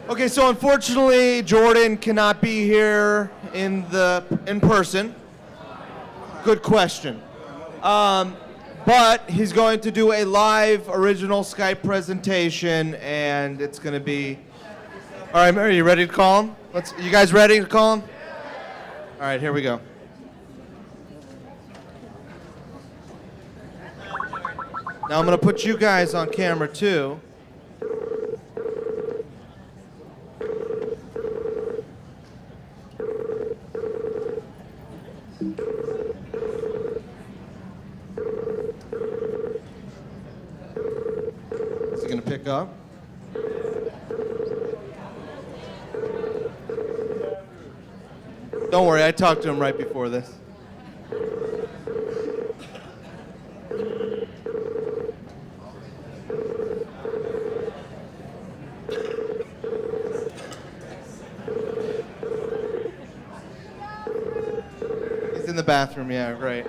Okay, so unfortunately, Jordan cannot be here in person. Good question. But he's going to do a live original Skype presentation, and it's going to be. All right, are you ready to call him? You guys ready to call him? All right, here we go. Now I'm going to put you guys on camera too. Is he going to pick up? Don't worry, I talked to him right before this. He's in the bathroom, yeah, right.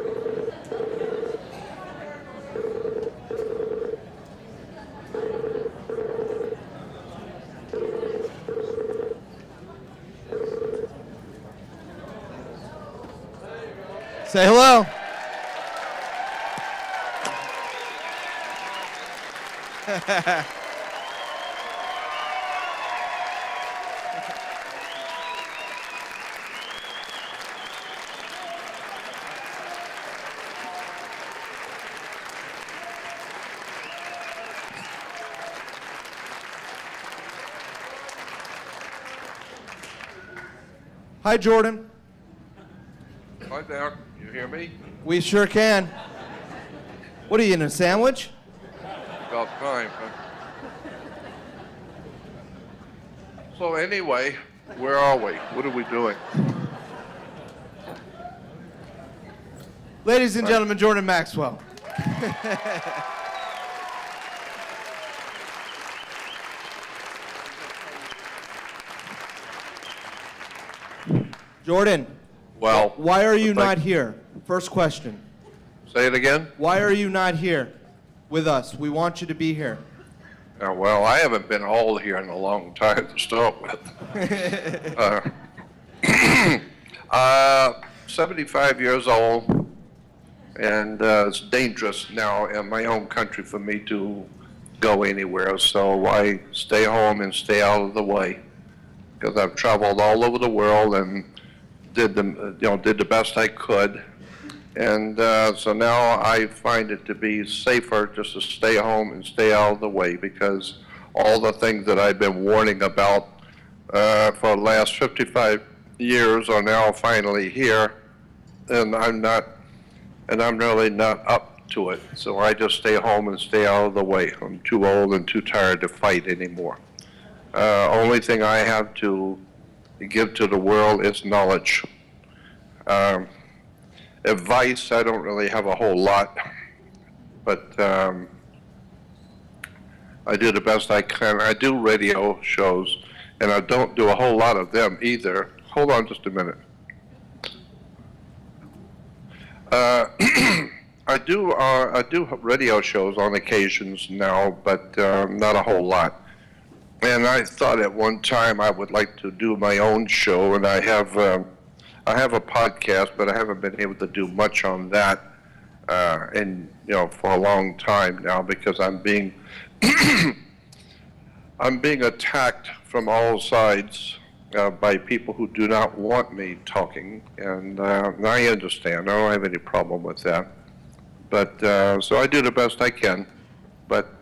Say hello. Hi, Jordan. Hi there. You hear me? We sure can. What are you in, a sandwich? About time. Huh? So anyway, where are we? What are we doing? Ladies and gentlemen, Jordan Maxwell. Jordan. Well, why are you not here? First question. Say it again? Why are you not here with us? We want you to be here. Well, I haven't been all here in a long time to start with. 75 years old, and it's dangerous now in my home country for me to go anywhere, so I stay home and stay out of the way, because I've traveled all over the world and did the best I could, and so now I find it to be safer just to stay home and stay out of the way, because all the things that I've been warning about for the last 55 years are now finally here, and I'm really not up to it. So I just stay home and stay out of the way. I'm too old and too tired to fight anymore. Only thing I have to give to the world is knowledge. Advice, I don't really have a whole lot, but I do the best I can. I do radio shows, and I don't do a whole lot of them either. Hold on just a minute. I do radio shows on occasions now, but not a whole lot. And I thought at one time I would like to do my own show, and I have a podcast, but I haven't been able to do much on that, for a long time now, because I'm being I'm being attacked from all sides by people who do not want me talking, and I understand. I don't have any problem with that. But so I do the best I can. But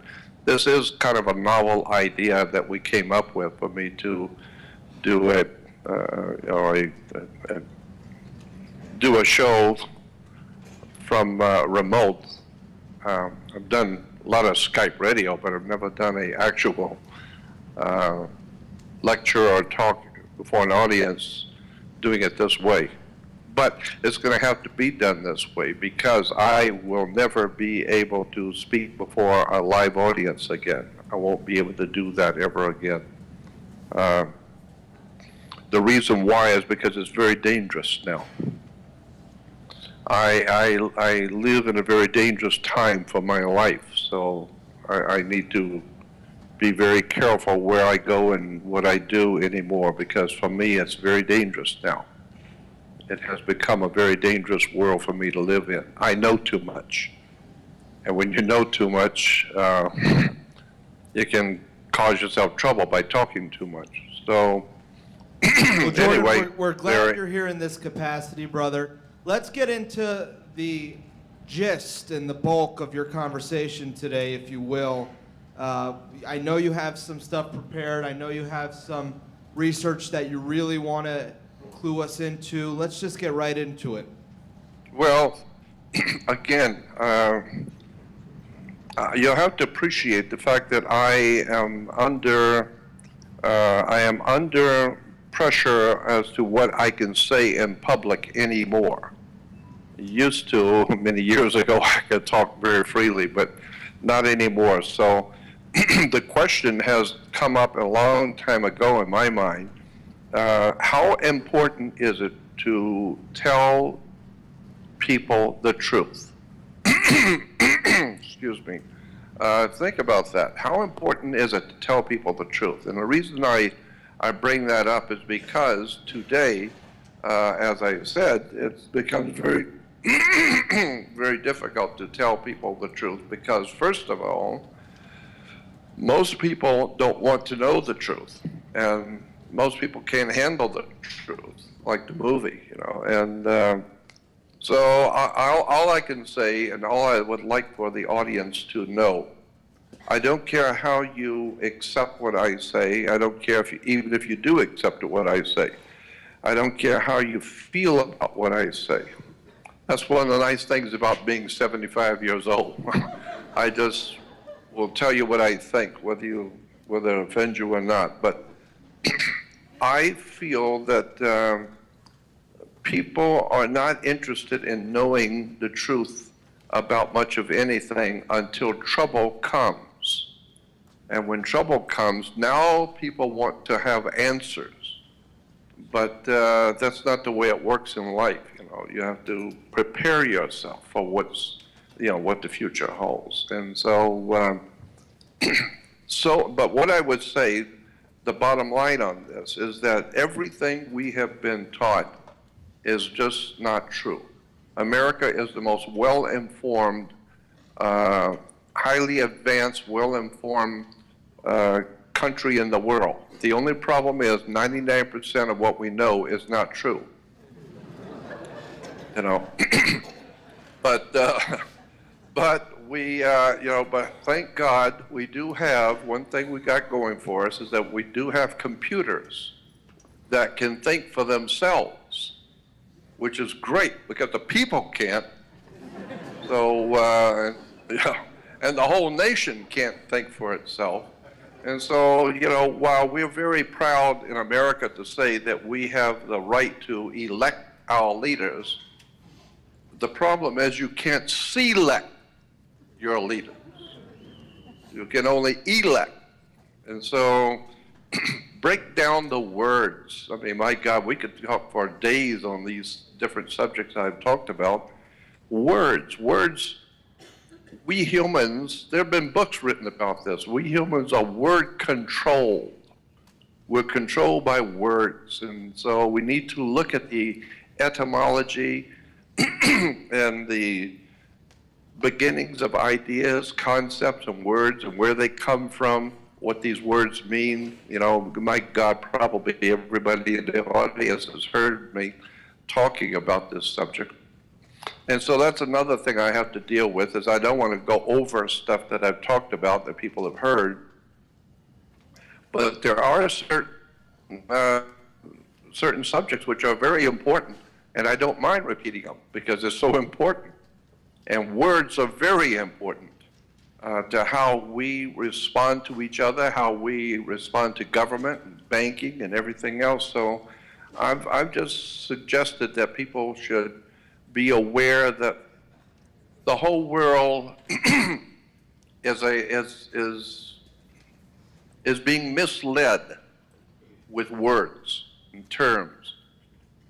this is kind of a novel idea that we came up with for me to do a show from remote. I've done a lot of Skype radio, but I've never done an actual lecture or talk before an audience doing it this way. But it's going to have to be done this way, because I will never be able to speak before a live audience again. I won't be able to do that ever again. The reason why is because it's very dangerous now. I live in a very dangerous time for my life, so I need to be very careful where I go and what I do anymore, because for me it's very dangerous now. It has become a very dangerous world for me to live in. I know too much. And when you know too much, you can cause yourself trouble by talking too much. So, Well, Jordan, anyway, we're glad you're here in this capacity, brother. Let's get into the gist and the bulk of your conversation today, if you will. I know you have some stuff prepared. I know you have some research that you really want to clue us into. Let's just get right into it. well, again, you'll have to appreciate the fact that I am under pressure as to what I can say in public anymore. Used to, many years ago, I could talk very freely, but not anymore. So the question has come up a long time ago in my mind. How important is it to tell people the truth? Excuse me. Think about that. How important is it to tell people the truth? And the reason I bring that up is because today, as I said, it's become very, very difficult to tell people the truth because, first of all, most people don't want to know the truth, and most people can't handle the truth, like the movie, you know. And so all I can say, and all I would like for the audience to know, I don't care how you accept what I say. I don't care even if you do accept what I say. I don't care how you feel about what I say. That's one of the nice things about being 75 years old. I just will tell you what I think, whether it offends you or not. But I feel that people are not interested in knowing the truth about much of anything until trouble comes. And when trouble comes, now people want to have answers. But that's not the way it works in life. You know, you have to prepare yourself for what the future holds. And so, but what I would say, the bottom line on this is that everything we have been taught is just not true. America is the most well-informed, highly advanced, well-informed country in the world. The only problem is 99% of what we know is not true. You know, but we, but thank God we do have, one thing we got going for us is that we do have computers that can think for themselves, which is great because the people can't. So, and the whole nation can't think for itself. And so, you know, while we're very proud in America to say that we have the right to elect our leaders, the problem is you can't select your leaders. You can only elect. And so, break down the words. I mean, my God, we could talk for days on these different subjects I've talked about. Words. We humans, there have been books written about this. We humans are word controlled. We're controlled by words. And so we need to look at the etymology and the beginnings of ideas, concepts, and words, and where they come from, what these words mean. You know, my God, probably everybody in the audience has heard me talking about this subject. And so that's another thing I have to deal with, is I don't want to go over stuff that I've talked about that people have heard. But there are certain subjects which are very important, and I don't mind repeating them because they're so important. And words are very important to how we respond to each other, how we respond to government and banking and everything else. So I've just suggested that people should be aware that the whole world is being misled with words and terms.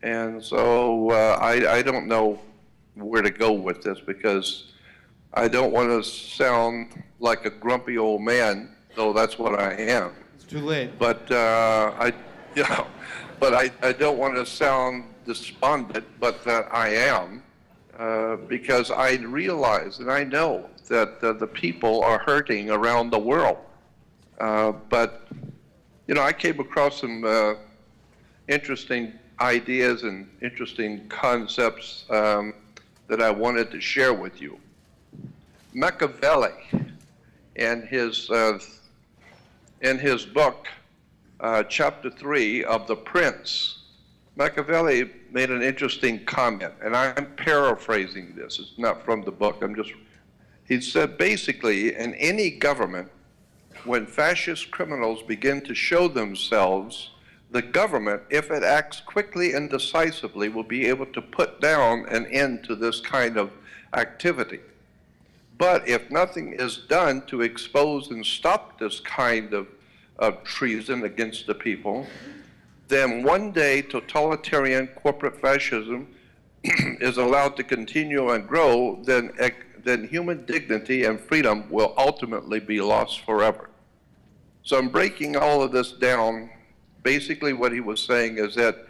And so I don't know where to go with this because I don't want to sound like a grumpy old man though that's what I am. It's too late. But you know, but I don't want to sound despondent, but that I am, because I realize and I know that the people are hurting around the world. But you know, I came across some interesting ideas and interesting concepts that I wanted to share with you. Machiavelli, in his book, chapter 3 of The Prince, Machiavelli made an interesting comment, and I'm paraphrasing this. It's not from the book. He said, basically, in any government, when fascist criminals begin to show themselves, the government, if it acts quickly and decisively, will be able to put down an end to this kind of activity. But if nothing is done to expose and stop this kind of treason against the people, then one day totalitarian corporate fascism is allowed to continue and grow, then human dignity and freedom will ultimately be lost forever. So I'm breaking all of this down. Basically what he was saying is that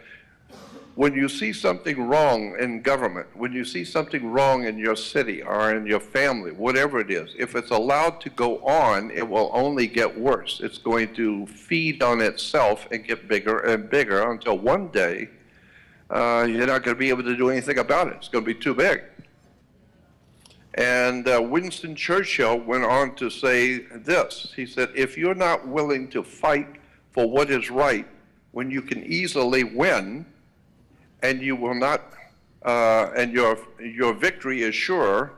when you see something wrong in government, when you see something wrong in your city or in your family, whatever it is, if it's allowed to go on, it will only get worse. It's going to feed on itself and get bigger and bigger until one day you're not going to be able to do anything about it. It's going to be too big. And Winston Churchill went on to say this. He said, if you're not willing to fight for what is right when you can easily win, and you will not, and your victory is sure,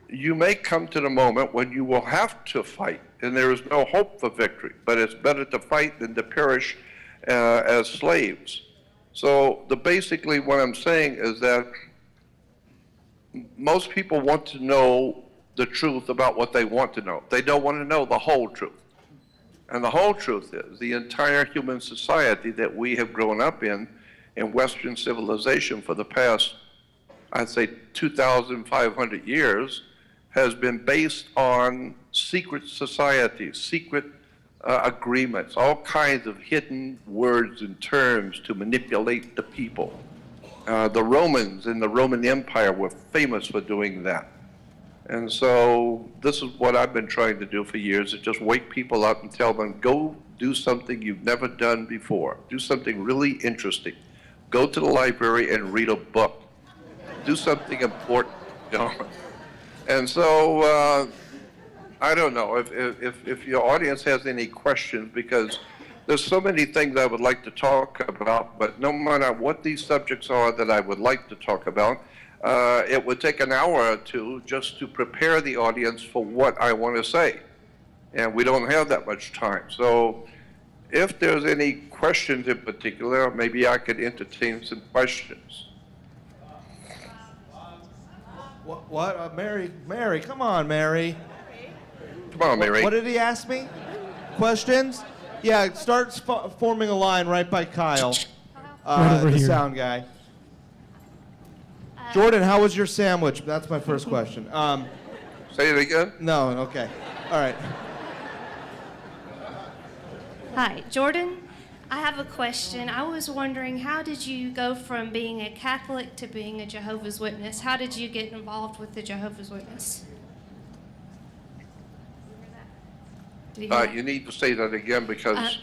you may come to the moment when you will have to fight, and there is no hope for victory. But it's better to fight than to perish as slaves. So basically what I'm saying is that most people want to know the truth about what they want to know. They don't want to know the whole truth. And the whole truth is the entire human society that we have grown up in Western civilization for the past, I'd say, 2,500 years, has been based on secret societies, secret agreements, all kinds of hidden words and terms to manipulate the people. The Romans in the Roman Empire were famous for doing that. And so this is what I've been trying to do for years, is just wake people up and tell them, go do something you've never done before. Do something really interesting. Go to the library and read a book. Do something important, you know. And so, I don't know if your audience has any questions, because there's so many things I would like to talk about, but no matter what these subjects are that I would like to talk about, it would take an hour or two just to prepare the audience for what I want to say. And we don't have that much time. So if there's any questions in particular, maybe I could entertain some questions. What? Mary, come on, Mary. Come on, Mary. What did he ask me? Questions? Yeah, start forming a line right by Kyle, Right over the here. sound guy. Jordan, how was your sandwich? That's my first question. Say it again. No, okay. All right. Hi, Jordan. I have a question. I was wondering, how did you go from being a Catholic to being a Jehovah's Witness? How did you get involved with the Jehovah's Witness? Did you hear that? You need to say that again because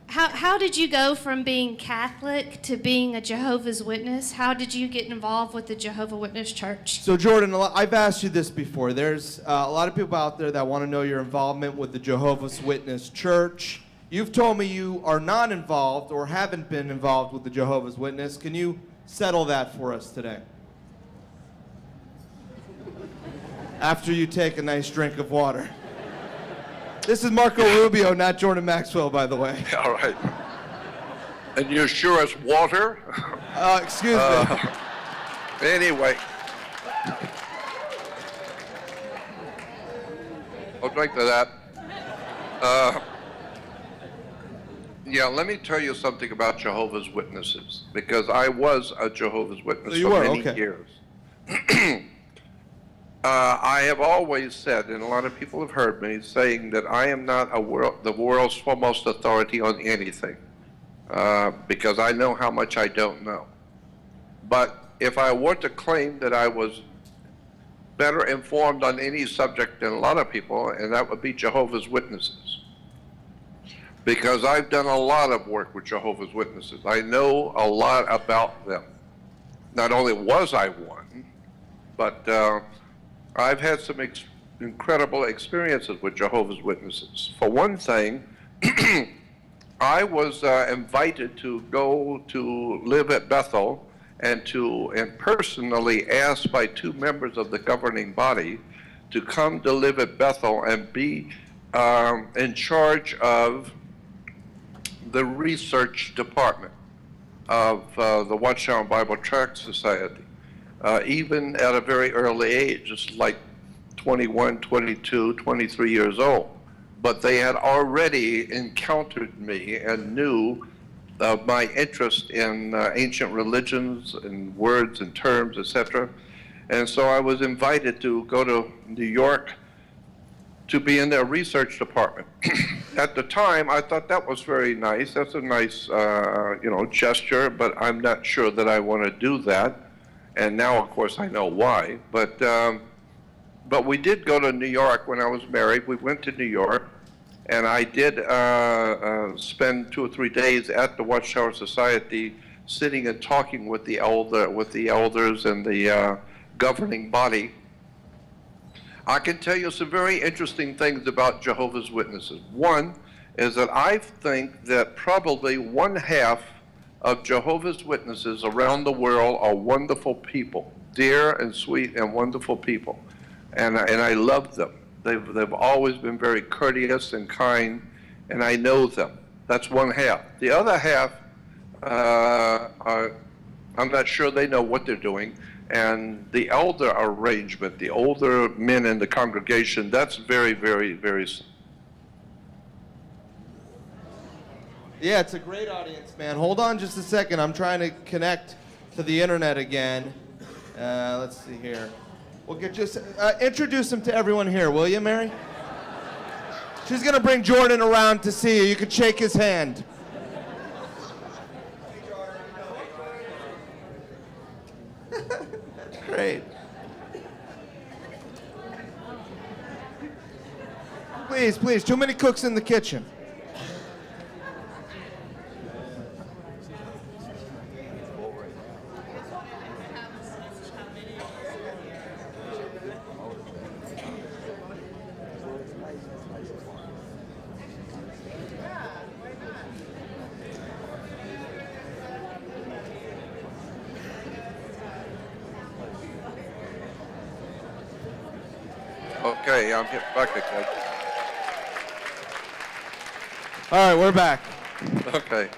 How did you go from being Catholic to being a Jehovah's Witness? How did you get involved with the Jehovah Witness Church? So Jordan, I've asked you this before. There's a lot of people out there that want to know your involvement with the Jehovah's Witness Church. You've told me you are not involved or haven't been involved with the Jehovah's Witness. Can you settle that for us today? After you take a nice drink of water. This is Marco Rubio, not Jordan Maxwell, by the way. all right. And you're sure it's water? Excuse me. Anyway. I'll drink to that. Yeah, let me tell you something about Jehovah's Witnesses, because I was a Jehovah's Witness You for were, many okay. years. I have always said, and a lot of people have heard me saying that I am not the world's foremost authority on anything, because I know how much I don't know. But if I were to claim that I was better informed on any subject than a lot of people, and that would be Jehovah's Witnesses. Because I've done a lot of work with Jehovah's Witnesses. I know a lot about them. Not only was I one, but I've had some incredible experiences with Jehovah's Witnesses. For one thing, I was invited to go to live at Bethel and personally asked by two members of the governing body to come to live at Bethel and be in charge of the research department of the Watchtower Bible Tract Society. Even at a very early age, just like 21, 22, 23 years old. But they had already encountered me and knew of my interest in ancient religions and words and terms, etc. And so I was invited to go to New York to be in their research department. At the time, I thought that was very nice. That's a nice, gesture, but I'm not sure that I want to do that. And now, of course, I know why. But we did go to New York when I was married. We went to New York, and I did spend 2 or 3 days at the Watchtower Society, sitting and talking with the elders and the governing body. I can tell you some very interesting things about Jehovah's Witnesses. One is that I think that probably 1/2 of Jehovah's Witnesses around the world are wonderful people, dear and sweet and wonderful people, and I love them. They've always been very courteous and kind, and I know them. That's 1/2. The other half, I'm not sure they know what they're doing, and the elder arrangement, the older men in the congregation, that's very, very, very. Yeah, it's a great audience, man. Hold on just a second. I'm trying to connect to the internet again. Let's see here. We'll get just introduce him to everyone here, will you, Mary? She's gonna bring Jordan around to see you. You could shake his hand. Great. Please, please. Too many cooks in the kitchen. Okay, I'm back again. All right, we're back. Okay.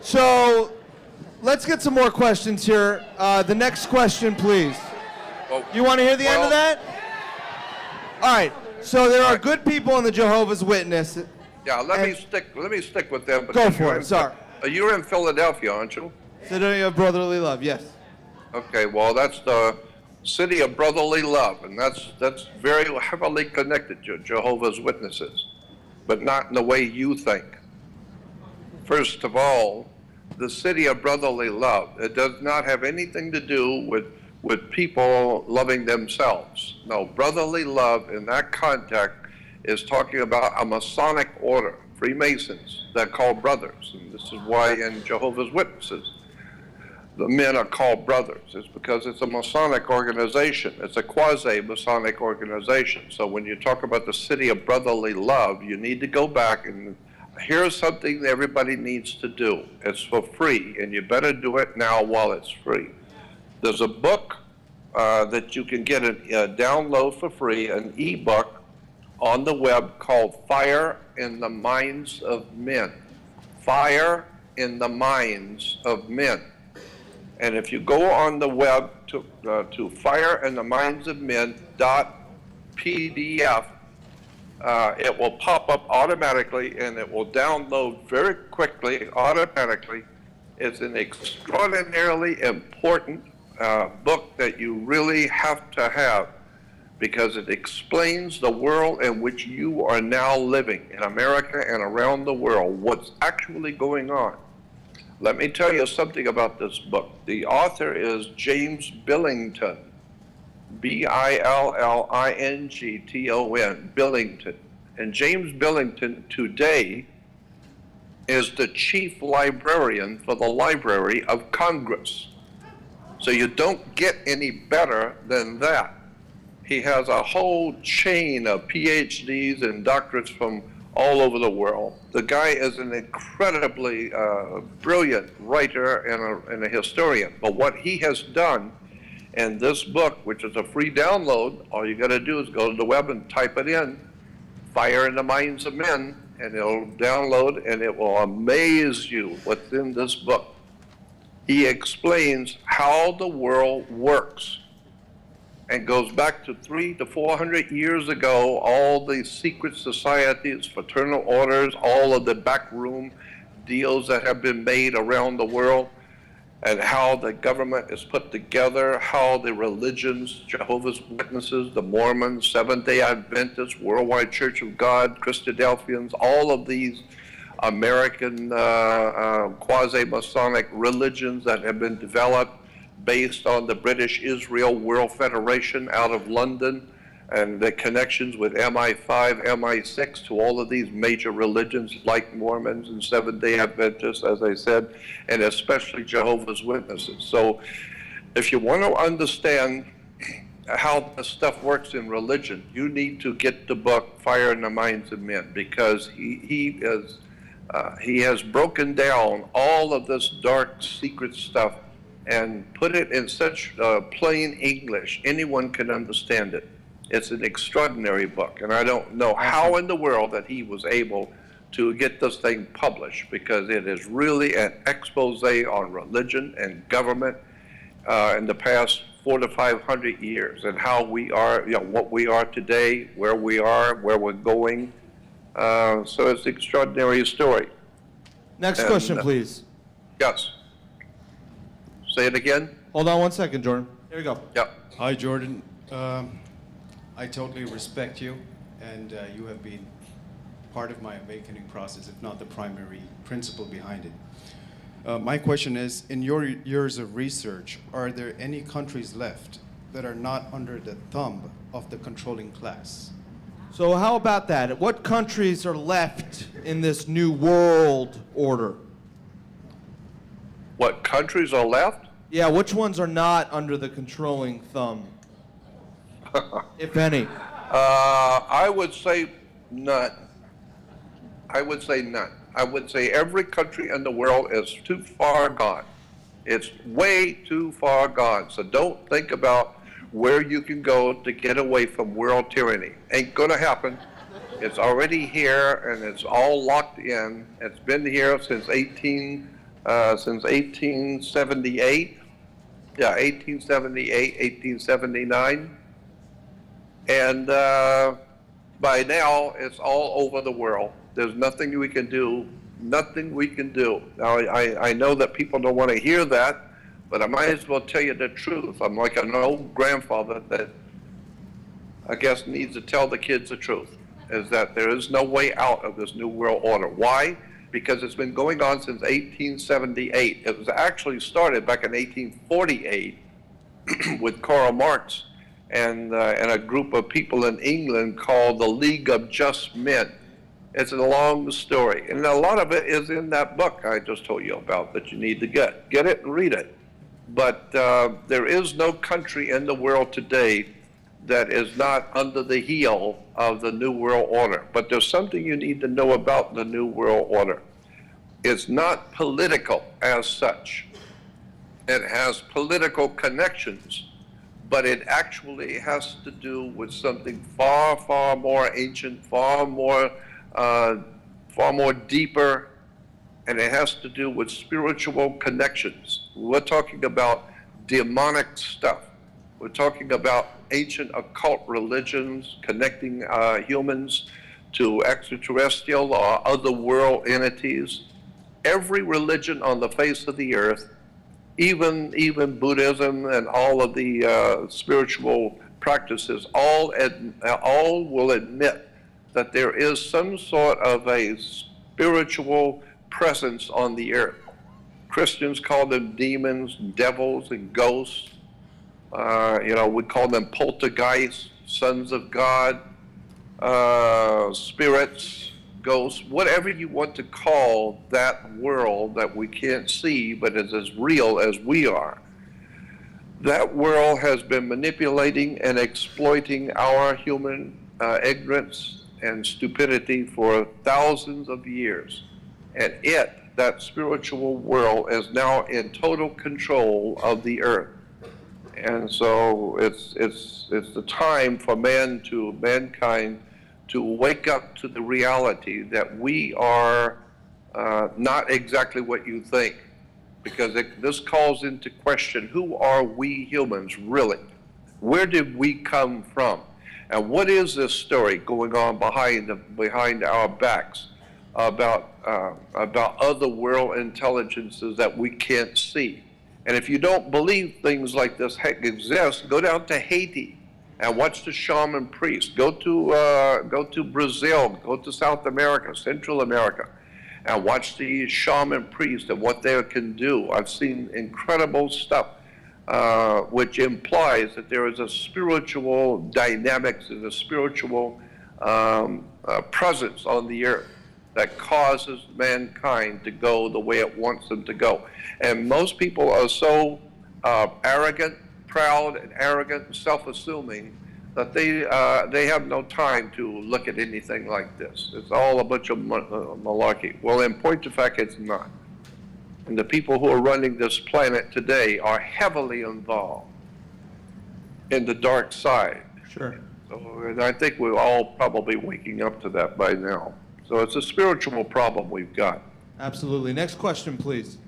So, let's get some more questions here. The next question, please. Well, You want to hear the end of that? All right. So there are good people in the Jehovah's Witness. Yeah, let me stick with them. Go because for it. Sorry. You're in Philadelphia, aren't you? City of Brotherly Love. Yes. Okay, well, that's the city of brotherly love, and that's very heavily connected to Jehovah's Witnesses, but not in the way you think. First of all, the city of brotherly love, it does not have anything to do with people loving themselves. No, brotherly love in that context is talking about a Masonic order, Freemasons, they're called brothers, and this is why in Jehovah's Witnesses, the men are called brothers. It's because it's a Masonic organization. It's a quasi-Masonic organization. So when you talk about the city of brotherly love, you need to go back and here's something that everybody needs to do. It's for free, and you better do it now while it's free. There's a book that you can get a download for free, an e-book on the web called Fire in the Minds of Men. Fire in the Minds of Men. And if you go on the web to fireinthemindsofmen.pdf, it will pop up automatically and it will download very quickly, automatically. It's an extraordinarily important book that you really have to have because it explains the world in which you are now living in America and around the world, what's actually going on. Let me tell you something about this book. The author is James Billington, Billington, Billington. And James Billington today is the chief librarian for the Library of Congress. So you don't get any better than that. He has a whole chain of PhDs and doctorates from all over the world. The guy is an incredibly brilliant writer and a historian. But what he has done in this book, which is a free download, all you got to do is go to the web and type it in, Fire in the Minds of Men, and it'll download, and it will amaze you what's in this book. He explains how the world works and goes back to 300 to 400 years ago, all the secret societies, fraternal orders, all of the backroom deals that have been made around the world, and how the government is put together, how the religions, Jehovah's Witnesses, the Mormons, Seventh-day Adventists, Worldwide Church of God, Christadelphians, all of these American quasi-Masonic religions that have been developed based on the British Israel World Federation out of London, and the connections with MI5, MI6 to all of these major religions like Mormons and Seventh-day Adventists, as I said, and especially Jehovah's Witnesses. So if you want to understand how this stuff works in religion, you need to get the book Fire in the Minds of Men, because he has broken down all of this dark secret stuff and put it in such plain English anyone can understand it. It's an extraordinary book, and I don't know how in the world that he was able to get this thing published, because it is really an expose on religion and government in the past 400 to 500 years, and how we are, what we are today, where we are, where we're going. So it's an extraordinary story. Next question, please. Yes. Say it again. Hold on one second, Jordan. Here we go. Yep. Hi, Jordan. I totally respect you, and you have been part of my awakening process, if not the primary principle behind it. My question is, in your years of research, are there any countries left that are not under the thumb of the controlling class? So how about that? What countries are left in this new world order? What countries are left? Yeah, which ones are not under the controlling thumb, if any? I would say none. I would say none. I would say every country in the world is too far gone. It's way too far gone. So don't think about where you can go to get away from world tyranny. Ain't gonna happen. It's already here, and it's all locked in. It's been here since 1878. Yeah, 1878, 1879. And by now, it's all over the world. There's nothing we can do, nothing we can do. Now, I know that people don't want to hear that, but I might as well tell you the truth. I'm like an old grandfather that I guess needs to tell the kids the truth, is that there is no way out of this new world order. Why? Because it's been going on since 1878. It was actually started back in 1848 with Karl Marx and a group of people in England called the League of Just Men. It's a long story, and a lot of it is in that book I just told you about that you need to get. Get it and read it. But there is no country in the world today that is not under the heel of the New World Order. But there's something you need to know about the New World Order. It's not political as such. It has political connections, but it actually has to do with something far, far more ancient, far more deeper, and it has to do with spiritual connections. We're talking about demonic stuff. We're talking about ancient occult religions connecting humans to extraterrestrial or other world entities. Every religion on the face of the earth even Buddhism and all of the spiritual practices all will admit that there is some sort of a spiritual presence on the earth. Christians call them demons, devils, and ghosts. We call them poltergeists, sons of God, spirits, ghosts, whatever you want to call that world that we can't see but is as real as we are. That world has been manipulating and exploiting our human ignorance and stupidity for thousands of years. And that spiritual world, is now in total control of the earth. And so it's the time for mankind to wake up to the reality that we are not exactly what you think, because this calls into question, who are we humans really? Where did we come from? And what is this story going on behind our backs about other world intelligences that we can't see? And if you don't believe things like this exist, go down to Haiti and watch the shaman priests. Go to Brazil, go to South America, Central America, and watch the shaman priests and what they can do. I've seen incredible stuff, which implies that there is a spiritual dynamics and a spiritual presence on the earth that causes mankind to go the way it wants them to go. And most people are so arrogant, proud, and arrogant, and self-assuming that they have no time to look at anything like this. It's all a bunch of malarkey. Well, in point of fact, it's not. And the people who are running this planet today are heavily involved in the dark side. Sure. So, and I think we're all probably waking up to that by now. So it's a spiritual problem we've got. Absolutely. Next question, please.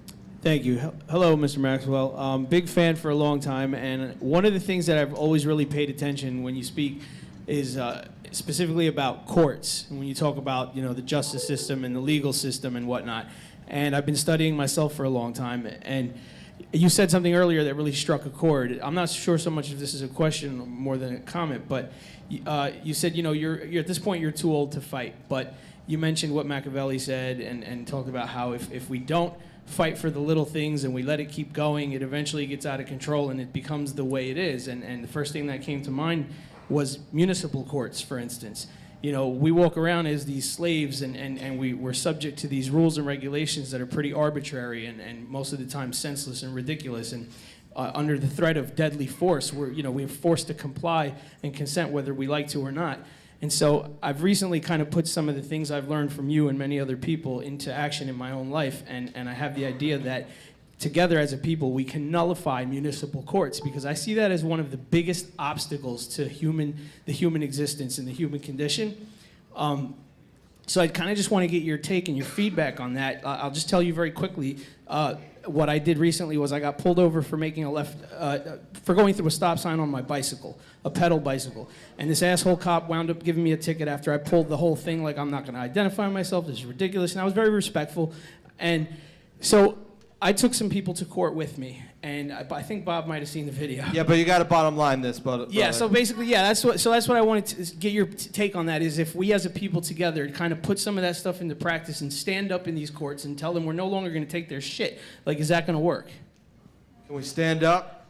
Thank you. Hello, Mr. Maxwell. Big fan for a long time, and one of the things that I've always really paid attention when you speak is specifically about courts, and when you talk about the justice system and the legal system and whatnot. And I've been studying myself for a long time, and you said something earlier that really struck a chord. I'm not sure so much if this is a question more than a comment, but you said you're at this point you're too old to fight, but you mentioned what Machiavelli said and talked about how if we don't fight for the little things and we let it keep going, it eventually gets out of control and it becomes the way it is. And the first thing that came to mind was municipal courts, for instance. We walk around as these slaves and we're subject to these rules and regulations that are pretty arbitrary and most of the time senseless and ridiculous. And under the threat of deadly force, we're forced to comply and consent whether we like to or not. And so I've recently kind of put some of the things I've learned from you and many other people into action in my own life, and I have the idea that together as a people we can nullify municipal courts, because I see that as one of the biggest obstacles to the human existence and the human condition. So I kind of just want to get your take and your feedback on that. I'll just tell you very quickly. What I did recently was I got pulled over for making a left, for going through a stop sign on my bicycle, a pedal bicycle. And this asshole cop wound up giving me a ticket after I pulled the whole thing like I'm not going to identify myself, this is ridiculous. And I was very respectful. And so I took some people to court with me. And I think Bob might have seen the video. Yeah, but you got to bottom line this, but yeah. So basically, yeah. That's what I wanted to get your take on. That is, if we as a people together kind of put some of that stuff into practice and stand up in these courts and tell them we're no longer going to take their shit. Like, is that going to work? Can we stand up?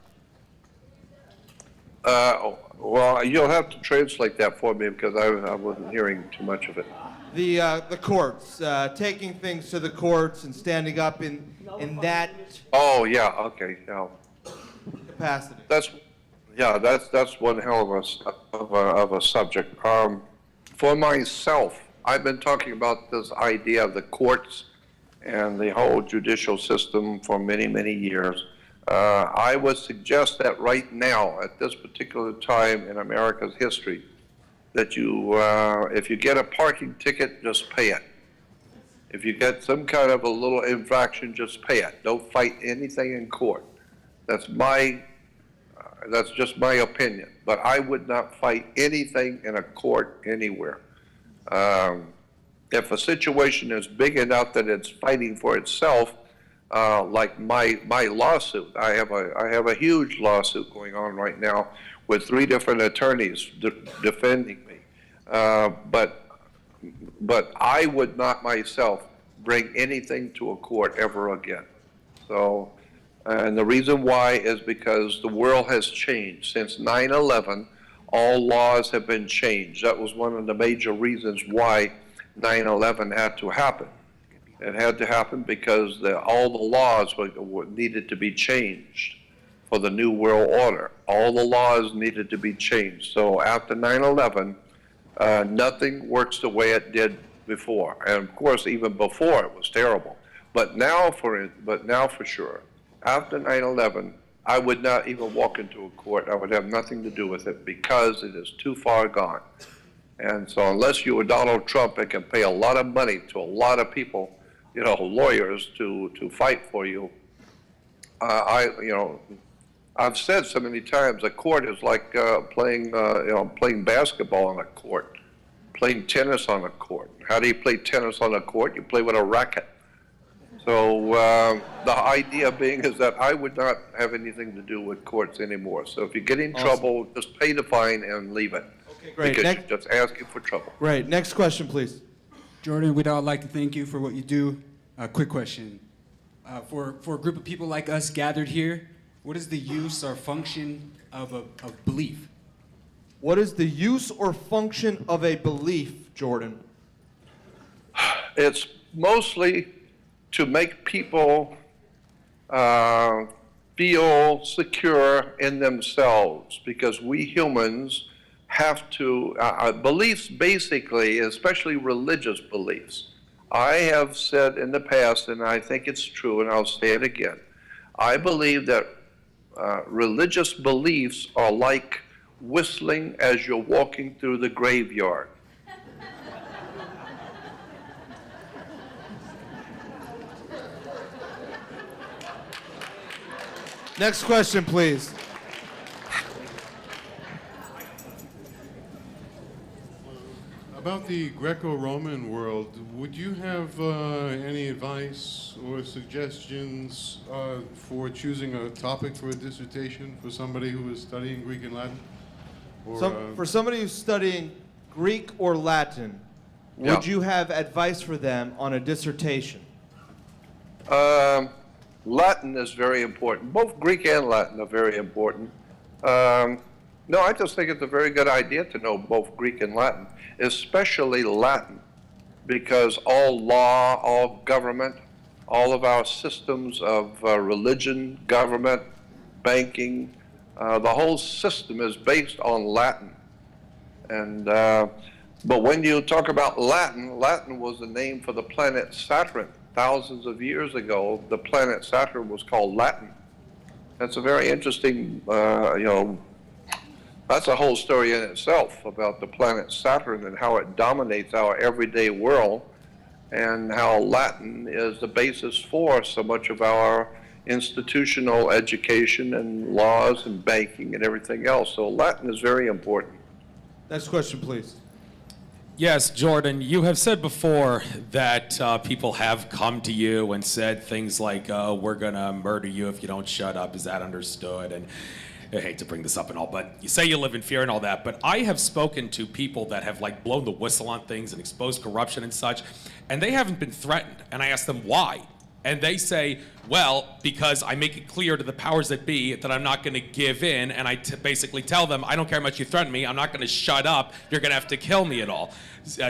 Well, you'll have to translate that for me because I wasn't hearing too much of it. The courts, taking things to the courts and standing up in that Oh yeah, okay, yeah. capacity. That's one hell of a subject. For myself, I've been talking about this idea of the courts and the whole judicial system for many years. I would suggest that right now, at this particular time in America's history, that if you get a parking ticket, just pay it. If you get some kind of a little infraction, just pay it. Don't fight anything in court. That's just my opinion. But I would not fight anything in a court anywhere. If a situation is big enough that it's fighting for itself, like my lawsuit. I have a huge lawsuit going on right now with 3 different attorneys defending me. But I would not myself bring anything to a court ever again. So, and the reason why is because the world has changed. Since 9/11, all laws have been changed. That was one of the major reasons why 9/11 had to happen. It had to happen because all the laws needed to be changed for the new world order. All the laws needed to be changed. So after 9/11, nothing works the way it did before. And of course, even before it was terrible. But now for sure, after 9/11, I would not even walk into a court. I would have nothing to do with it because it is too far gone. And so unless you were Donald Trump and can pay a lot of money to a lot of people, you know, lawyers to fight for you, I've said so many times, a court is like playing basketball on a court, playing tennis on a court. How do you play tennis on a court? You play with a racket. So the idea being is that I would not have anything to do with courts anymore. So if you get in trouble, just pay the fine and leave it. Okay, great. Because you're just asking for trouble. Great. Next question, please. Jordan, we'd all like to thank you for what you do. Quick question. For a group of people like us gathered here, what is the use or function of belief? What is the use or function of a belief, Jordan? It's mostly to make people feel secure in themselves, because we humans have to, beliefs basically, especially religious beliefs. I have said in the past, and I think it's true, and I'll say it again, I believe that religious beliefs are like whistling as you're walking through the graveyard. Next question, please. About the Greco-Roman world, would you have any advice or suggestions for choosing a topic for a dissertation for somebody who is studying Greek and Latin? Or, For somebody who's studying Greek or Latin, would you have advice for them on a dissertation? Latin is very important. Both Greek and Latin are very important. No, I just think it's a very good idea to know both Greek and Latin, especially Latin, because all law, all government, all of our systems of religion, government, banking, the whole system is based on Latin. And but when you talk about Latin, Latin was the name for the planet Saturn. Thousands of years ago, the planet Saturn was called Latin. That's a very interesting, that's a whole story in itself about the planet Saturn and how it dominates our everyday world, and how Latin is the basis for so much of our institutional education and laws and banking and everything else. So Latin is very important. Next question, please. Yes, Jordan, you have said before that people have come to you and said things like, we're going to murder you if you don't shut up. Is that understood? And I hate to bring this up and all, but you say you live in fear and all that, but I have spoken to people that have like blown the whistle on things and exposed corruption and such, and they haven't been threatened. And I ask them why. And they say, well, because I make it clear to the powers that be that I'm not going to give in, and I basically tell them, I don't care how much you threaten me, I'm not going to shut up, you're going to have to kill me at all,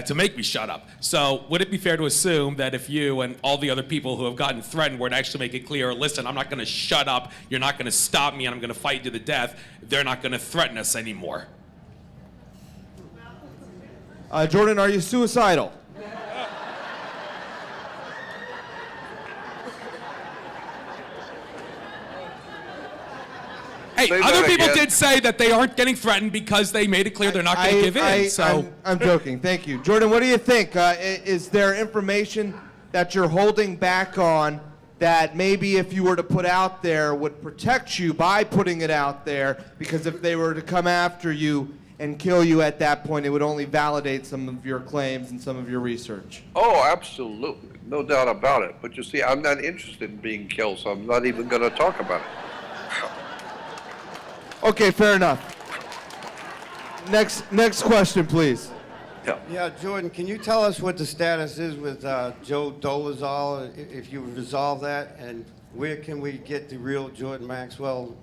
to make me shut up. So would it be fair to assume that if you and all the other people who have gotten threatened were to actually make it clear, listen, I'm not going to shut up, you're not going to stop me, and I'm going to fight you to the death, they're not going to threaten us anymore? Jordan, are you suicidal? Hey, Say other that people again. did say that they aren't getting threatened because they made it clear they're not going to give in. So I'm joking. Thank you. Jordan, what do you think? Is there information that you're holding back on that maybe if you were to put out there would protect you by putting it out there? Because if they were to come after you and kill you at that point. It would only validate some of your claims and some of your research. Oh, absolutely. No doubt about it. But you see, I'm not interested in being killed, so I'm not even going to talk about it. Okay, fair enough. Next question, please. Yeah. Yeah, Jordan, can you tell us what the status is with Joe Dolezal, if you resolve that, and where can we get the real Jordan Maxwell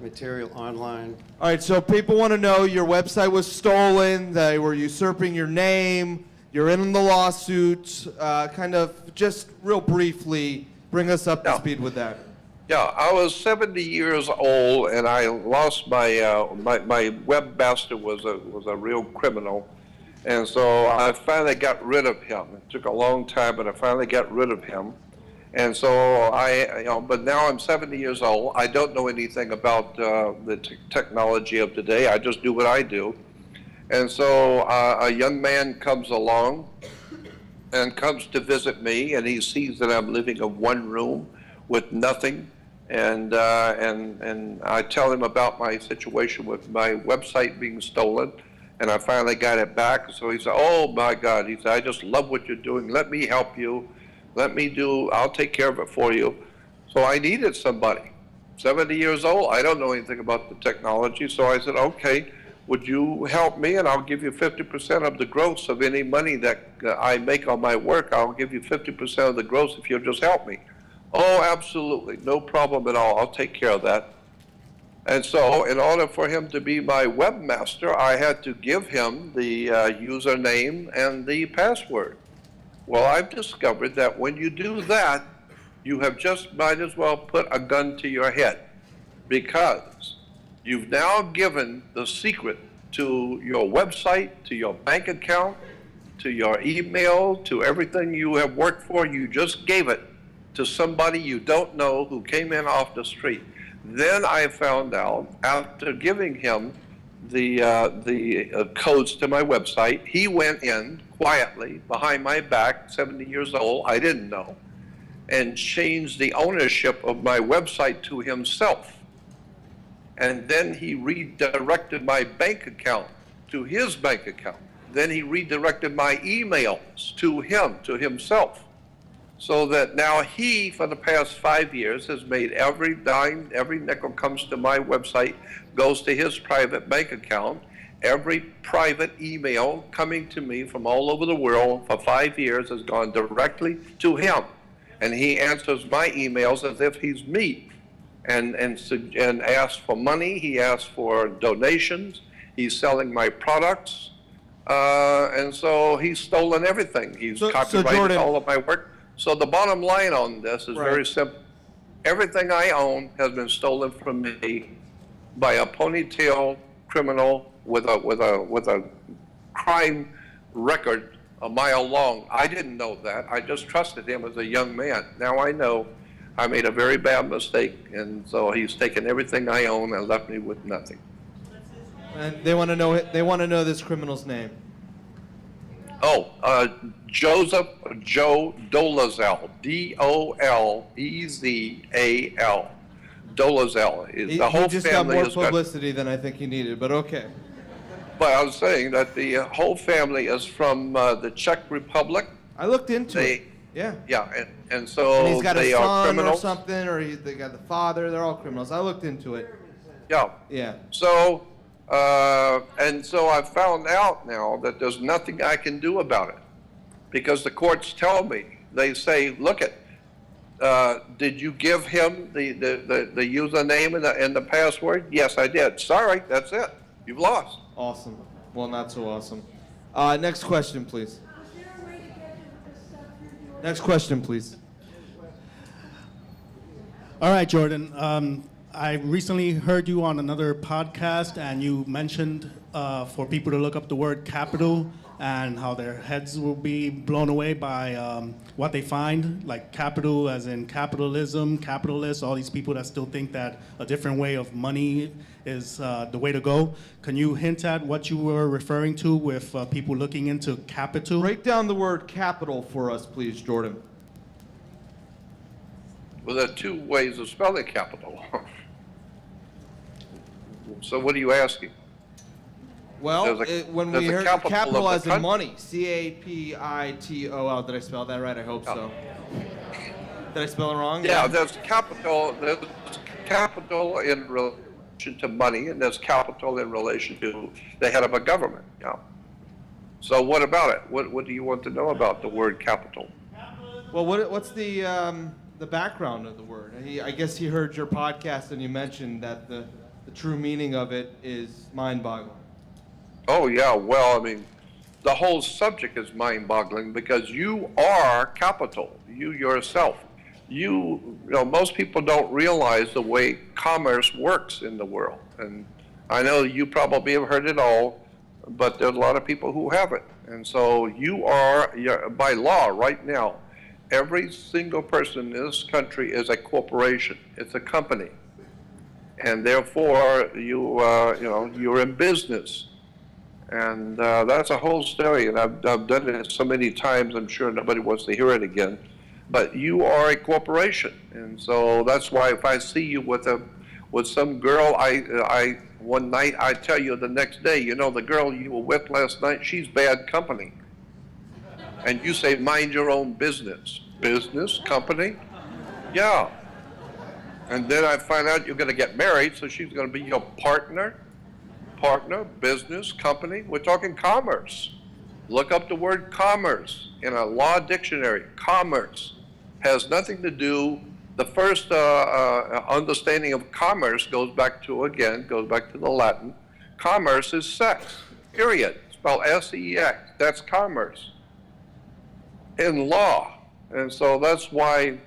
material online? All right, so people want to know your website was stolen, they were usurping your name, you're in the lawsuits. Kind of just real briefly, bring us up to Yeah. speed with that. Yeah, I was 70 years old, and I lost my my webmaster was a real criminal, and so I finally got rid of him. It took a long time, but I finally got rid of him. And so but now I'm 70 years old. I don't know anything about the technology of today. I just do what I do. And so a young man comes along and comes to visit me, and he sees that I'm living in one room with nothing. And I tell him about my situation with my website being stolen, and I finally got it back. So he said, "Oh my God," he said, "I just love what you're doing. Let me help you. I'll take care of it for you." So I needed somebody. 70 years old, I don't know anything about the technology, so I said, "Okay, would you help me, and I'll give you 50% of the gross of any money that I make on my work. I'll give you 50% of the gross if you'll just help me." "Oh, absolutely, no problem at all. I'll take care of that." And so in order for him to be my webmaster, I had to give him the username and the password. Well, I've discovered that when you do that, you have just might as well put a gun to your head, because you've now given the secret to your website, to your bank account, to your email, to everything you have worked for. You just gave it to somebody you don't know who came in off the street. Then I found out, after giving him the codes to my website, he went in quietly behind my back, 70 years old, I didn't know, and changed the ownership of my website to himself. And then he redirected my bank account to his bank account. Then he redirected my emails to himself. So that now he, for the past 5 years, has made every dime, every nickel comes to my website, goes to his private bank account. Every private email coming to me from all over the world for 5 years has gone directly to him. And he answers my emails as if he's me, and asks for money. He asks for donations. He's selling my products. And so he's stolen everything. He's So copyrighted Jordan, all of my work. So the bottom line on this is Right. very simple. Everything I own has been stolen from me by a ponytail criminal with a crime record a mile long. I didn't know that. I just trusted him as a young man. Now I know I made a very bad mistake, and so he's taken everything I own and left me with nothing. And they want to know this criminal's name. Oh, Joe Dolezal, Dolezal. Dolezal. He The whole just got family more has got. publicity than I think he needed, but okay. But I was saying that the whole family is from the Czech Republic. I looked into They, it. Yeah. yeah, and so And he's got a they are son or criminals. something, or they got the father. They're all criminals. I looked into it. Yeah. Yeah. So, and so I found out now that there's nothing I can do about it, because the courts tell me, they say, look did you give him the username and the password? Yes, I did. Sorry, that's it. You've lost. Awesome. Well, not so awesome. Next question, please. Next question, please. All right, Jordan. I recently heard you on another podcast, and you mentioned for people to look up the word capital and how their heads will be blown away by what they find, like capital as in capitalism, capitalists, all these people that still think that a different way of money is the way to go. Can you hint at what you were referring to with people looking into capital? Break down the word capital for us, please, Jordan. Well, there are two ways of spelling capital. So what are you asking? Well, There's when there's we a heard capital capital of the as in country. money, CAPITOL. Did I spell that right? I hope so. Did I spell it wrong? Yeah, there's capital in relation to money, and there's capital in relation to the head of a government. Yeah. So what about it? What do you want to know about the word capital? Well, what's the background of the word? I guess he heard your podcast and you mentioned that the true meaning of it is mind-boggling. Oh yeah, well, I mean, the whole subject is mind-boggling because you are capital. You yourself. You know, most people don't realize the way commerce works in the world. And I know you probably have heard it all, but there's a lot of people who haven't. And so you're, by law right now, every single person in this country is a corporation. It's a company. And therefore, you're in business. And that's a whole story, and I've done it so many times, I'm sure nobody wants to hear it again. But you are a corporation, and so that's why if I see you with some girl, I one night I tell you the next day, you know, the girl you were with last night, she's bad company. And you say, mind your own business. Business, company? Yeah. And then I find out you're going to get married, so she's going to be your partner, business, company. We're talking commerce. Look up the word commerce in a law dictionary. Commerce has nothing to do, the first understanding of commerce goes back to the Latin. Commerce is sex, period. Spelled S-E-X. That's commerce in law. And so that's why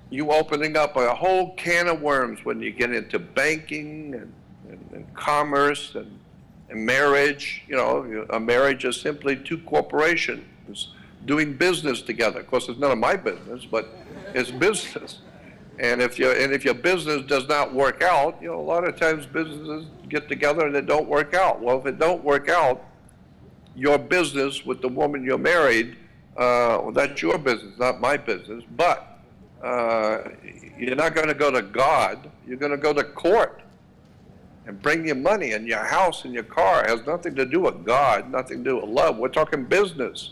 you opening up a whole can of worms when you get into banking and commerce and marriage. You know, a marriage is simply two corporations doing business together. Of course, it's none of my business, but it's business. And if your business does not work out, you know, a lot of times businesses get together and it don't work out. Well, if it don't work out, your business with the woman you're married, well, that's your business, not my business. But you're not going to go to God. You're going to go to court and bring your money and your house and your car. It has nothing to do with God, nothing to do with love. We're talking business.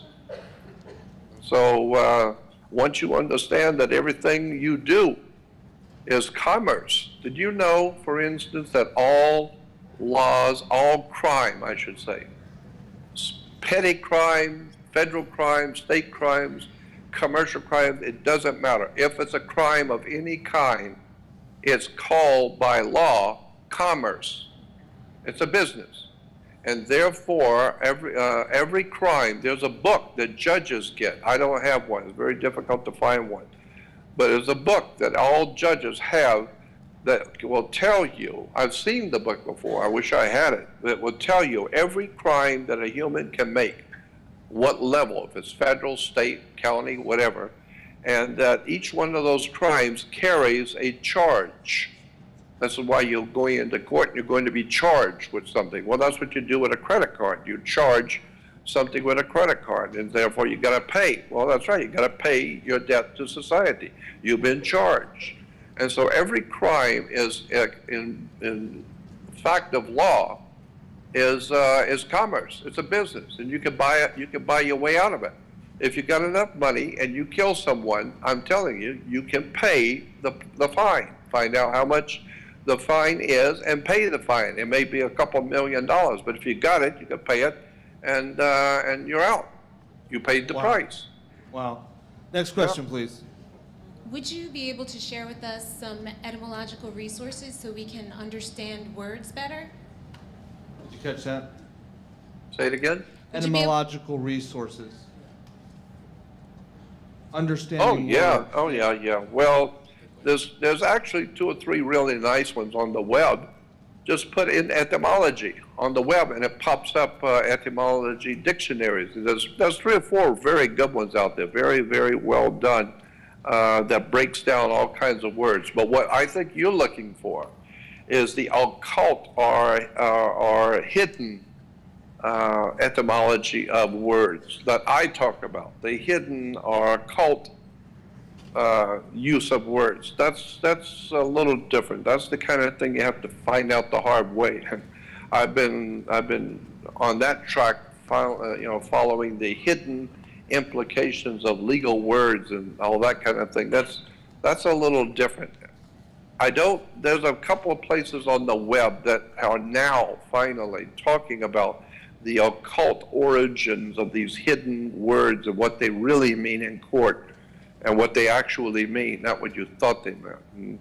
So once you understand that everything you do is commerce, did you know, for instance, that all laws, all crime, I should say, petty crime, federal crime, state crimes, commercial crime, it doesn't matter. If it's a crime of any kind, it's called by law commerce. It's a business. And therefore, every crime, there's a book that judges get. I don't have one. It's very difficult to find one. But there's a book that all judges have that will tell you, I've seen the book before, I wish I had it, that will tell you every crime that a human can make, what level, if it's federal, state, county, whatever, and that each one of those crimes carries a charge. This is why you're going into court and you're going to be charged with something. Well, that's what you do with a credit card. You charge something with a credit card, and therefore you got to pay. Well, that's right. You got to pay your debt to society. You've been charged. And so every crime is, in fact of law, is commerce. It's a business, and you can buy it. You can buy your way out of it. If you got enough money and you kill someone, I'm telling you, you can pay the fine. Find out how much the fine is and pay the fine. It may be a couple $1 million, but if you got it, you can pay it, and you're out. You paid the price. Wow. Next question, please. Would you be able to share with us some etymological resources so we can understand words better? Did you catch that? Say it again. Would you be able- Etymological resources. Understanding. Oh yeah. Well, there's actually 2 or 3 really nice ones on the web. Just put in etymology on the web, and it pops up etymology dictionaries. There's 3 or 4 very good ones out there, very, very well done, that breaks down all kinds of words. But what I think you're looking for is the occult or hidden etymology of words that I talk about. The hidden or occult use of words. That's a little different. That's the kind of thing you have to find out the hard way. I've been on that track, following the hidden implications of legal words and all that kind of thing. That's a little different. There's a couple of places on the web that are now finally talking about the occult origins of these hidden words and what they really mean in court and what they actually mean, not what you thought they meant. And,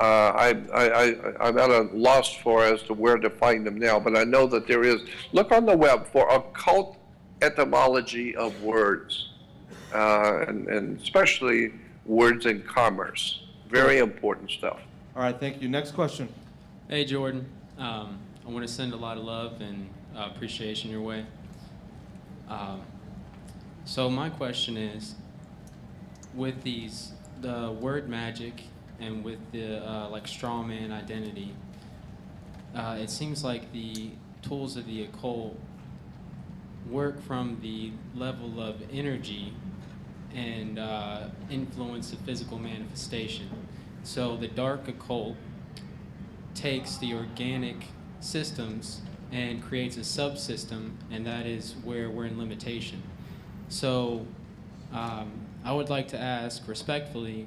I'm at a loss as to where to find them now, but I know that there is. Look on the web for occult etymology of words, and especially words in commerce. Very important stuff. All right, thank you. Next question. Hey, Jordan. I want to send a lot of love and appreciation your way. So my question is, with the word magic and with the like straw man identity, it seems like the tools of the occult work from the level of energy and influence of physical manifestation. So the dark occult takes the organic systems and creates a subsystem, and that is where we're in limitation. So I would like to ask respectfully,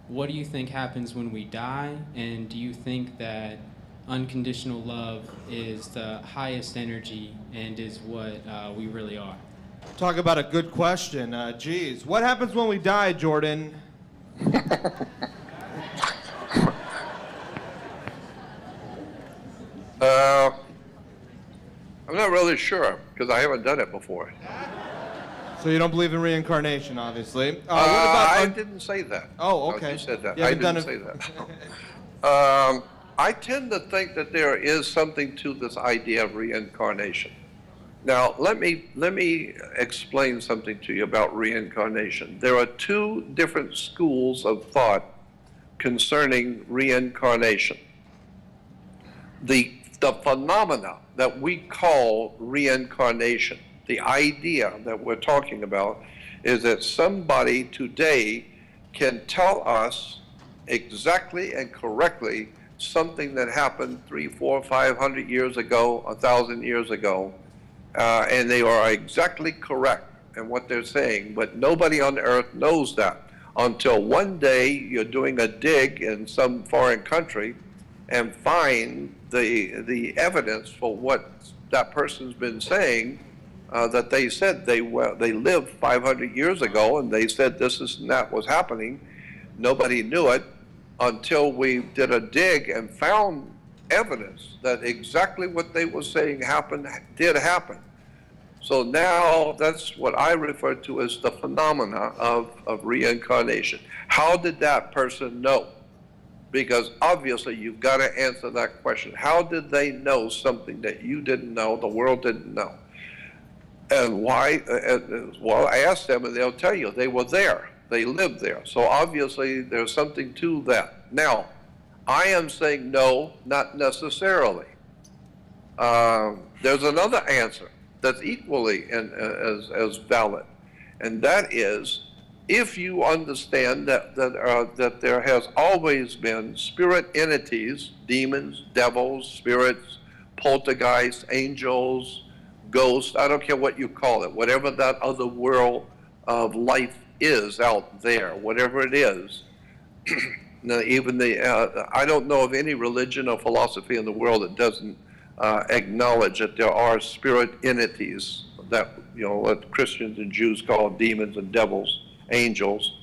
what do you think happens when we die, and do you think that unconditional love is the highest energy and is what we really are? Talk about a good question. Geez, what happens when we die, Jordan? I'm not really sure because I haven't done it before. So you don't believe in reincarnation, obviously. What I about didn't say that. Oh, No, okay. you said that. You I haven't didn't done say it- that. I tend to think that there is something to this idea of reincarnation. Now, let me explain something to you about reincarnation. There are two different schools of thought concerning reincarnation. The phenomena that we call reincarnation, the idea that we're talking about, is that somebody today can tell us exactly and correctly something that happened 300, 400, 500 years ago, 1,000 years ago, and they are exactly correct in what they're saying, but nobody on earth knows that until one day you're doing a dig in some foreign country and find the evidence for what that person's been saying, that they said they lived 500 years ago, and they said this is and that was happening. Nobody knew it until we did a dig and found evidence that exactly what they were saying did happen. So now that's what I refer to as the phenomena of reincarnation. How did that person know? Because obviously you've got to answer that question. How did they know something that you didn't know, the world didn't know? And why? Well, I asked them and they'll tell you they were there. They lived there. So obviously there's something to that. Now, I am saying no, not necessarily. There's another answer that's equally as valid, and that is, if you understand that there has always been spirit entities, demons, devils, spirits, poltergeists, angels, ghosts, I don't care what you call it, whatever that other world of life is out there, whatever it is. Now, even I don't know of any religion or philosophy in the world that doesn't acknowledge that there are spirit entities that, what Christians and Jews call demons and devils, angels.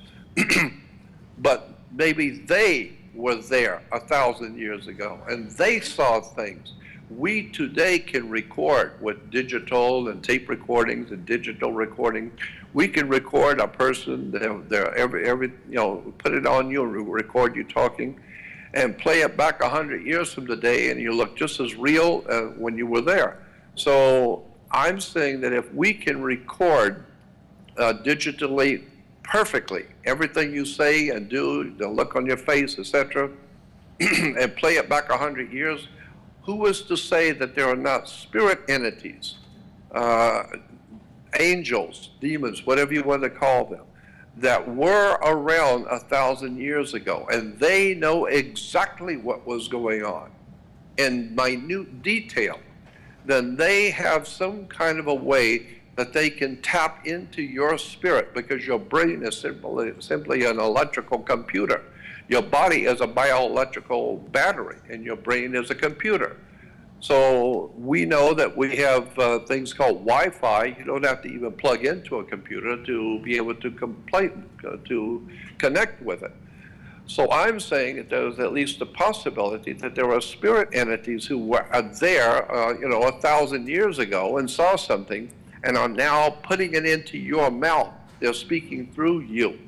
But maybe they were there 1,000 years ago and they saw things. We today can record with digital and tape recordings and digital recording. We can record a person, put it on you, record you talking, and play it back 100 years from today, and you look just as real when you were there. So I'm saying that if we can record digitally perfectly everything you say and do, the look on your face, etc., and play it back 100 years, who is to say that there are not spirit entities, angels, demons, whatever you want to call them, that were around 1,000 years ago, and they know exactly what was going on. in minute detail, then they have some kind of a way that they can tap into your spirit, because your brain is simply an electrical computer. Your body is a bioelectrical battery, and your brain is a computer. So we know that we have things called Wi-Fi. You don't have to even plug into a computer to be able to connect with it. So I'm saying that there's at least a possibility that there are spirit entities who were there, 1,000 years ago and saw something and are now putting it into your mouth. They're speaking through you.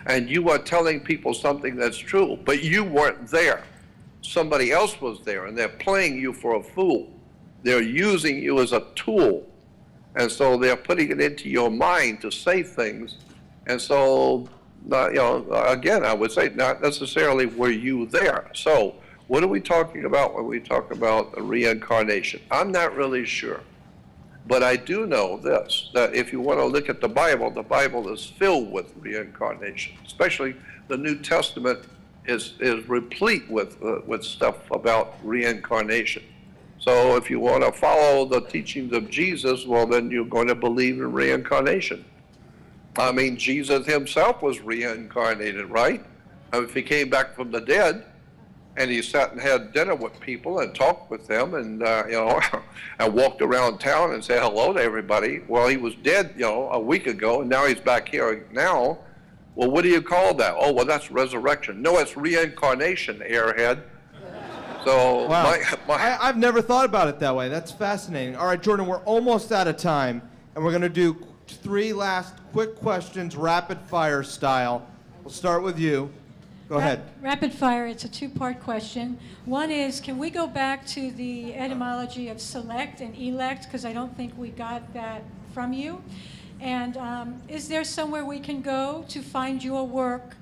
And you are telling people something that's true, but you weren't there. Somebody else was there, and they're playing you for a fool. They're using you as a tool. And so they're putting it into your mind to say things. And so, again, I would say not necessarily were you there. So what are we talking about when we talk about reincarnation? I'm not really sure. But I do know this, that if you want to look at the Bible is filled with reincarnation. Especially the New Testament is replete with stuff about reincarnation. So if you want to follow the teachings of Jesus, well, then you're going to believe in reincarnation. I mean, Jesus himself was reincarnated, right? If he came back from the dead, and he sat and had dinner with people and talked with them, and and walked around town and said hello to everybody. Well, he was dead, a week ago, and now he's back here now. Well, what do you call that? Oh, well, that's resurrection. No, it's reincarnation, airhead. So wow. I've never thought about it that way. That's fascinating. All right, Jordan, we're almost out of time, and we're going to do 3 last quick questions, rapid fire style. We'll start with you. Go ahead. Rapid fire, it's a 2-part question. One is, can we go back to the etymology of select and elect? Because I don't think we got that from you. And is there somewhere we can go to find your work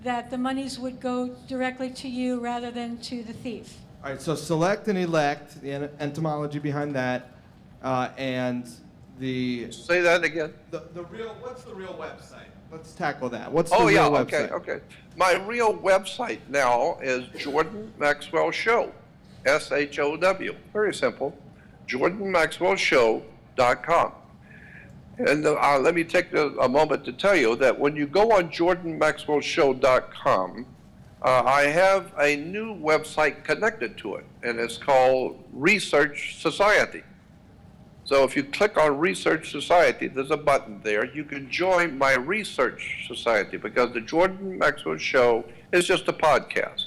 that the monies would go directly to you rather than to the thief? All right, so select and elect, the etymology behind that, and the... Say that again. What's the real website? Let's tackle that. What's the real website? Okay. My real website now is Jordan Maxwell Show, SHOW. Very simple, JordanMaxwellShow.com. And let me take a moment to tell you that when you go on JordanMaxwellShow.com, I have a new website connected to it, and it's called Research Society. So if you click on Research Society, there's a button there. You can join my Research Society, because the Jordan Maxwell Show is just a podcast.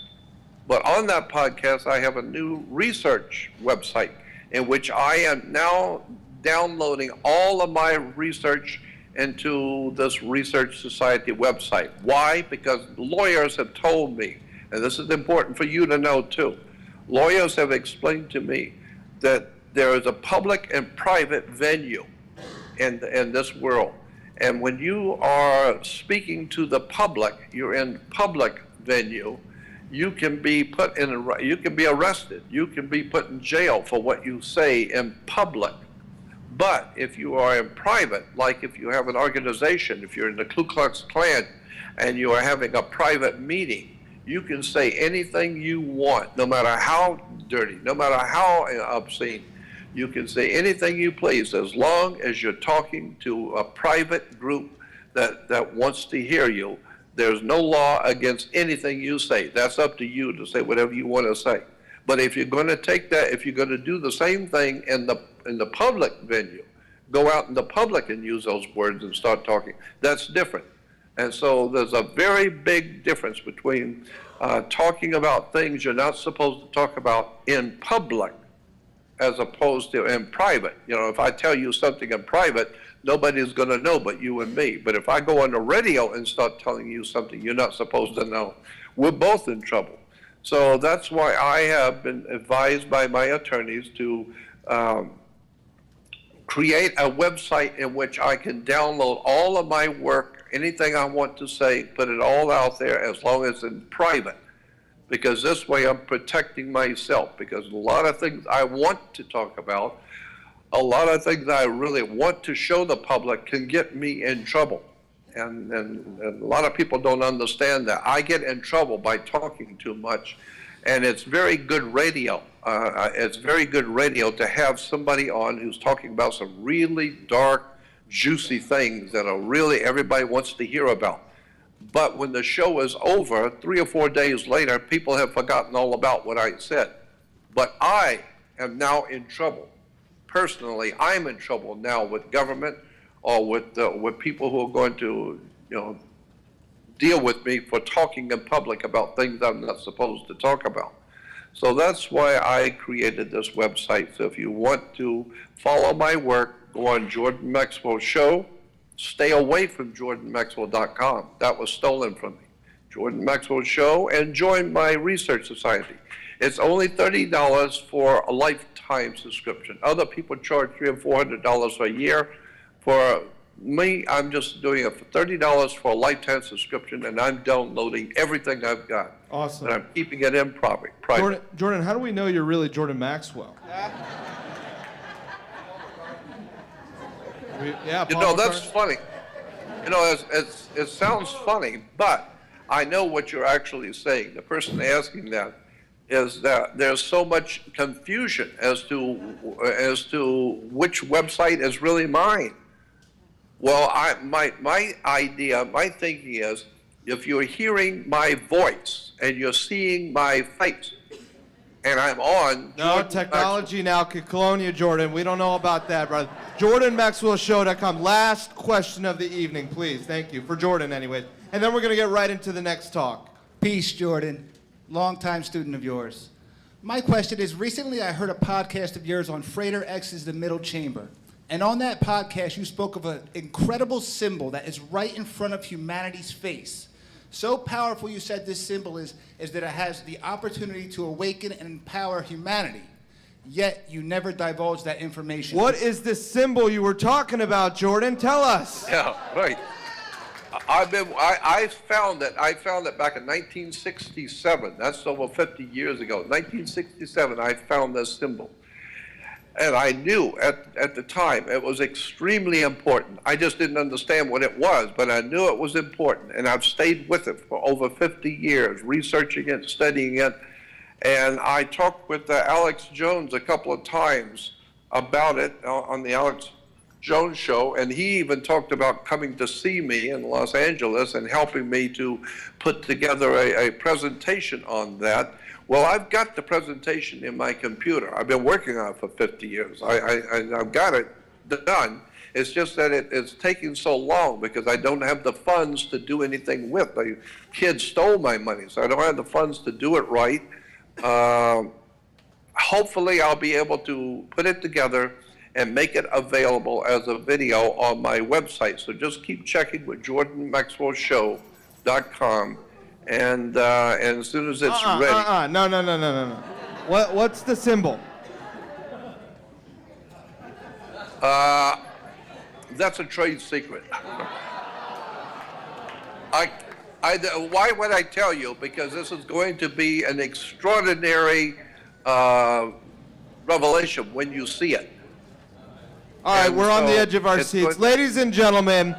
But on that podcast, I have a new research website in which I am now downloading all of my research into this Research Society website. Why? Because lawyers have told me, and this is important for you to know too, lawyers have explained to me that there is a public and private venue in this world. And when you are speaking to the public, you're in public venue, you can be you can be arrested, you can be put in jail for what you say in public. But if you are in private, like if you have an organization, if you're in the Ku Klux Klan and you are having a private meeting, you can say anything you want, no matter how dirty, no matter how obscene. You can say anything you please, as long as you're talking to a private group that wants to hear you. There's no law against anything you say. That's up to you to say whatever you want to say. But if you're going to take that, if you're going to do the same thing in the public venue, go out in the public and use those words and start talking, that's different. And so there's a very big difference between talking about things you're not supposed to talk about in public as opposed to in private. If I tell you something in private, nobody's going to know but you and me. But if I go on the radio and start telling you something you're not supposed to know, we're both in trouble. So that's why I have been advised by my attorneys to create a website in which I can download all of my work, anything I want to say, put it all out there, as long as it's in private. Because this way I'm protecting myself, because a lot of things I want to talk about, a lot of things I really want to show the public can get me in trouble. And a lot of people don't understand that. I get in trouble by talking too much, And it's very good radio. It's very good radio to have somebody on who's talking about some really dark, juicy things that are really everybody wants to hear about. But when the show is over, 3 or 4 days later, people have forgotten all about what I said. But I am now in trouble. Personally, I'm in trouble now with government or with people who are going to, deal with me for talking in public about things I'm not supposed to talk about. So that's why I created this website. So if you want to follow my work, go on Jordan Maxwell Show. Stay away from jordanmaxwell.com. That was stolen from me. Jordan Maxwell Show, and join my research society. It's only $30 for a lifetime subscription. Other people charge $300 or $400 a year. For me, I'm just doing it for $30 for a lifetime subscription, and I'm downloading everything I've got. Awesome. And I'm keeping it in private. Jordan, how do we know you're really Jordan Maxwell? That's funny. It sounds funny, but I know what you're actually saying. The person asking that is that there's so much confusion as to which website is really mine. Well, my thinking is, if you're hearing my voice and you're seeing my face, and I'm on. No, technology now could clone you, Jordan. We don't know about that, brother. JordanMaxwellShow.com. Last question of the evening, please. Thank you. For Jordan, anyway. And then we're going to get right into the next talk. Peace, Jordan. Longtime student of yours. My question is, recently I heard a podcast of yours on Freighter X's The Middle Chamber. And on that podcast, you spoke of an incredible symbol that is right in front of humanity's face. So powerful, you said this symbol is that it has the opportunity to awaken and empower humanity. Yet you never divulged that information. What is this symbol you were talking about, Jordan? Tell us. Yeah, right. I found it back in 1967. That's over 50 years ago. 1967, I found this symbol. And I knew at the time it was extremely important. I just didn't understand what it was, but I knew it was important. And I've stayed with it for over 50 years, researching it, studying it. And I talked with Alex Jones a couple of times about it on the Alex Jones Show. And he even talked about coming to see me in Los Angeles and helping me to put together a presentation on that. Well, I've got the presentation in my computer. I've been working on it for 50 years. I've got it done. It's just that it's taking so long because I don't have the funds to do anything with. The kids stole my money, so I don't have the funds to do it right. Hopefully, I'll be able to put it together and make it available as a video on my website. So just keep checking with JordanMaxwellShow.com. And as soon as it's ready. No. What's the symbol? That's a trade secret. Why would I tell you? Because this is going to be an extraordinary revelation when you see it. All right, we're on the edge of our seats. Ladies and gentlemen,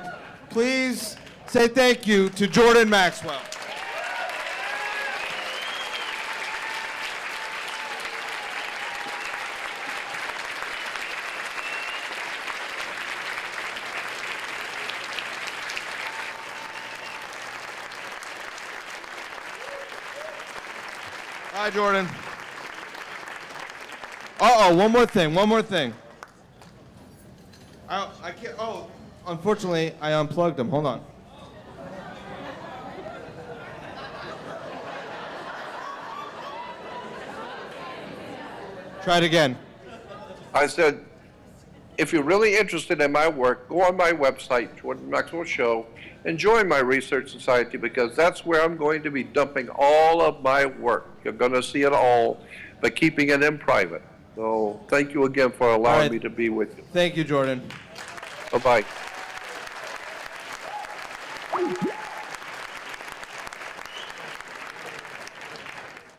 please say thank you to Jordan Maxwell. Hi, Jordan. One more thing. I can't, unfortunately, I unplugged him. Hold on. Try it again. I said, if you're really interested in my work, go on my website, Jordan Maxwell Show, and join my research society, because that's where I'm going to be dumping all of my work. You're going to see it all, but keeping it in private. So thank you again for allowing me to be with you. Thank you, Jordan. Bye-bye.